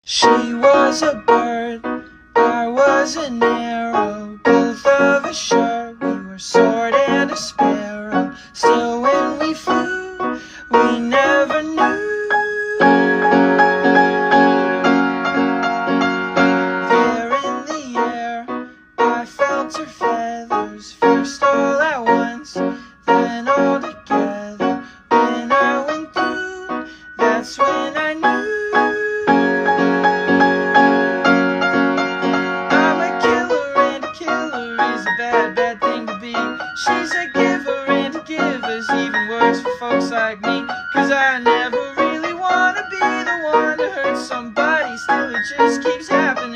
She was a bird, I was an arrow, both of us sure we were sword and a sparrow. Still when we flew, we never knew. There in the air, I felt her feathers, first all at once, then all together. When I went through, that's when I knew. Bad thing to be. She's a giver, and a giver's even worse for folks like me. Cause I never really wanna be the one to hurt somebody, still it just keeps happening.